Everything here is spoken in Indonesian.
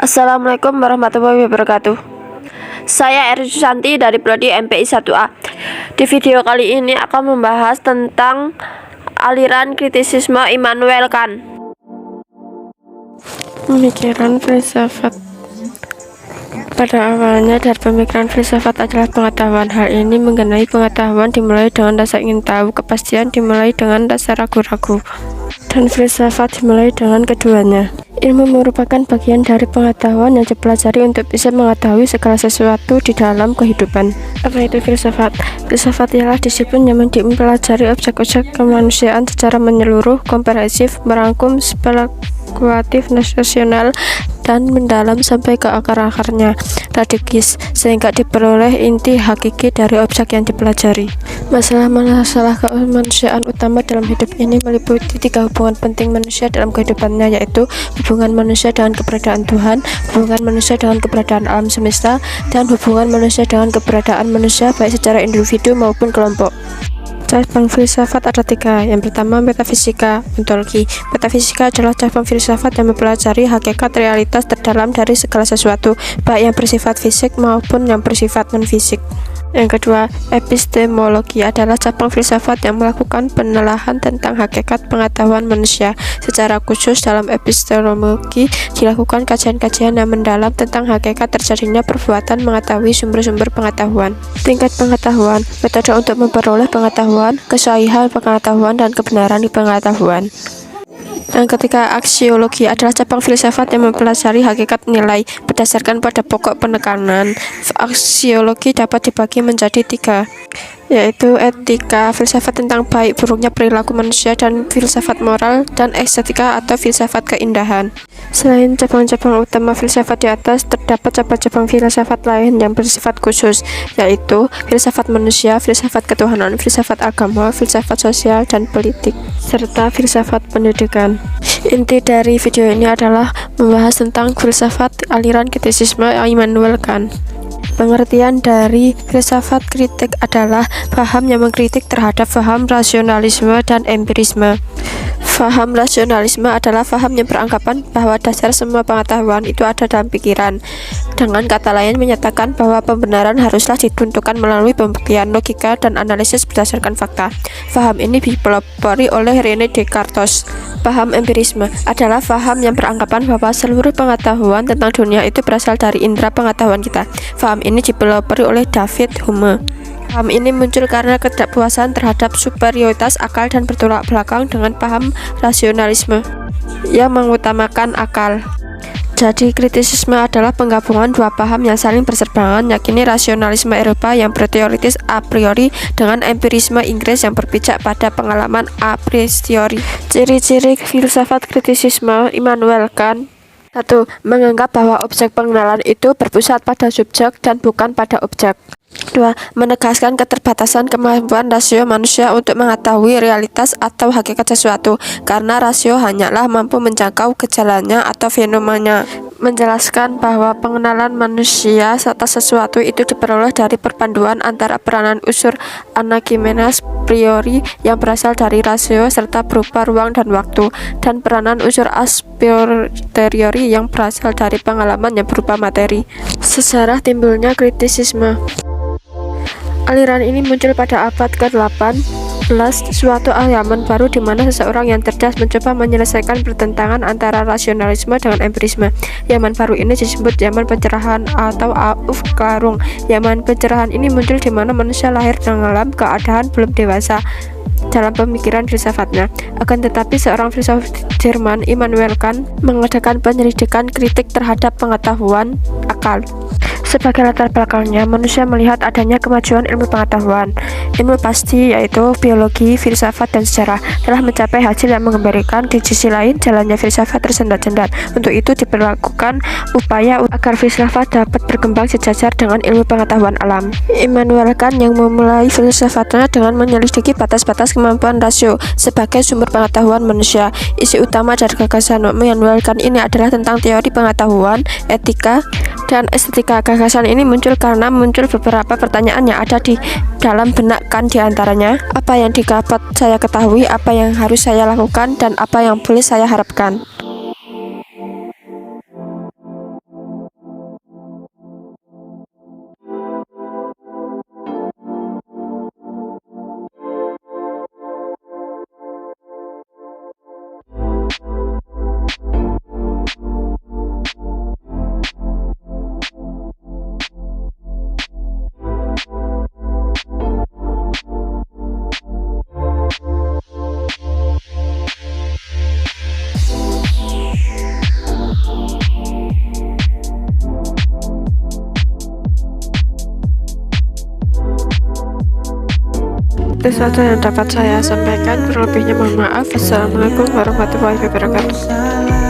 Assalamualaikum warahmatullahi wabarakatuh. Saya Eri Susanti dari Prodi MPI 1A. Di video kali ini akan membahas tentang aliran kritisisme Immanuel Kant. Pemikiran filsafat. Pada awalnya, dari pemikiran filsafat adalah pengetahuan. Hal ini mengenai pengetahuan dimulai dengan rasa ingin tahu, kepastian dimulai dengan rasa ragu-ragu, dan filsafat dimulai dengan keduanya. Ilmu merupakan bagian dari pengetahuan yang dipelajari untuk bisa mengetahui segala sesuatu di dalam kehidupan. Apa itu filsafat? Filsafat ialah disiplin yang mempelajari objek-objek kemanusiaan secara menyeluruh, komprehensif, merangkum, spekulatif, rasional, dan mendalam sampai ke akar-akarnya, strategis, sehingga diperoleh inti hakiki dari objek yang dipelajari. Masalah-masalah kemanusiaan utama dalam hidup ini meliputi 3 hubungan penting manusia dalam kehidupannya, yaitu hubungan manusia dengan keberadaan Tuhan, hubungan manusia dengan keberadaan alam semesta, dan hubungan manusia dengan keberadaan manusia baik secara individu maupun kelompok. Cabang filsafat ada 3. Yang pertama, metafisika, ontologi. Metafisika adalah cabang filsafat yang mempelajari hakikat realitas terdalam dari segala sesuatu, baik yang bersifat fisik maupun yang bersifat non-fisik. Yang kedua, epistemologi adalah cabang filsafat yang melakukan penelaahan tentang hakikat pengetahuan manusia. Secara khusus dalam epistemologi dilakukan kajian-kajian yang mendalam tentang hakikat terjadinya perbuatan mengetahui sumber-sumber pengetahuan. Tingkat pengetahuan, metode untuk memperoleh pengetahuan, kesahihan pengetahuan, dan kebenaran di pengetahuan. Yang ketiga, aksiologi adalah cabang filsafat yang mempelajari hakikat nilai berdasarkan pada pokok penekanan. Aksiologi dapat dibagi menjadi 3, yaitu etika, filsafat tentang baik buruknya perilaku manusia, dan filsafat moral dan estetika atau filsafat keindahan. Selain cabang-cabang utama filsafat di atas, terdapat cabang-cabang filsafat lain yang bersifat khusus, yaitu filsafat manusia, filsafat ketuhanan, filsafat agama, filsafat sosial dan politik, serta filsafat pendidikan. Inti dari video ini adalah membahas tentang filsafat aliran kritisisme Immanuel Kant. Pengertian dari filsafat kritik adalah paham yang mengkritik terhadap paham rasionalisme dan empirisme. Paham rasionalisme adalah paham yang beranggapan bahwa dasar semua pengetahuan itu ada dalam pikiran. Dengan kata lain, menyatakan bahwa pembenaran haruslah ditentukan melalui pembuktian logika dan analisis berdasarkan fakta. Paham ini dipelopori oleh René Descartes. Paham empirisme adalah paham yang beranggapan bahwa seluruh pengetahuan tentang dunia itu berasal dari indera pengetahuan kita. Paham ini dipelopori oleh David Hume. Paham ini muncul karena ketidakpuasan terhadap superioritas akal dan bertolak belakang dengan paham rasionalisme yang mengutamakan akal. Jadi, kritisisme adalah penggabungan 2 paham yang saling berseberangan, yakni rasionalisme Eropa yang berteoritis a priori dengan empirisme Inggris yang berpijak pada pengalaman a posteriori. Ciri-ciri filsafat kritisisme Immanuel Kant: 1. Menganggap bahwa objek pengenalan itu berpusat pada subjek dan bukan pada objek. 2. Menegaskan keterbatasan kemampuan rasio manusia untuk mengetahui realitas atau hakikat sesuatu, karena rasio hanyalah mampu menjangkau gejalanya atau fenomenanya. Menjelaskan bahwa pengenalan manusia atas sesuatu itu diperoleh dari perpaduan antara peranan unsur anakimenes priori yang berasal dari rasio serta berupa ruang dan waktu, dan peranan unsur a posteriori yang berasal dari pengalaman yang berupa materi. Sejarah timbulnya kritisisme. Aliran ini muncul pada abad ke-18, suatu zaman baru di mana seseorang yang cerdas mencoba menyelesaikan pertentangan antara rasionalisme dengan empirisme. Zaman baru ini disebut zaman pencerahan atau Aufklärung. Zaman pencerahan ini muncul di mana manusia lahir dalam keadaan belum dewasa dalam pemikiran filsafatnya. Akan tetapi seorang filsuf Jerman, Immanuel Kant, mengadakan penyelidikan kritik terhadap pengetahuan akal. Sebagai latar belakangnya, manusia melihat adanya kemajuan ilmu pengetahuan. Ilmu pasti, yaitu biologi, filsafat, dan sejarah, telah mencapai hasil yang mengembalikan. Di sisi lain, jalannya filsafat tersendat-sendat. Untuk itu diperlakukan upaya agar filsafat dapat berkembang sejajar dengan ilmu pengetahuan alam. Immanuel Kant yang memulai filsafatnya dengan menyelidiki batas-batas kemampuan rasio sebagai sumber pengetahuan manusia. Isi utama dari gagasan Immanuel Kant ini adalah tentang teori pengetahuan, etika, dan estetika. Gagasan ini muncul karena muncul beberapa pertanyaan yang ada di dalam benak Kant, di antaranya, apa yang dapat saya ketahui, apa yang harus saya lakukan, dan apa yang boleh saya harapkan. Itu saja yang dapat saya sampaikan. Kurang lebihnya mohon maaf. Wassalamualaikum warahmatullahi wabarakatuh.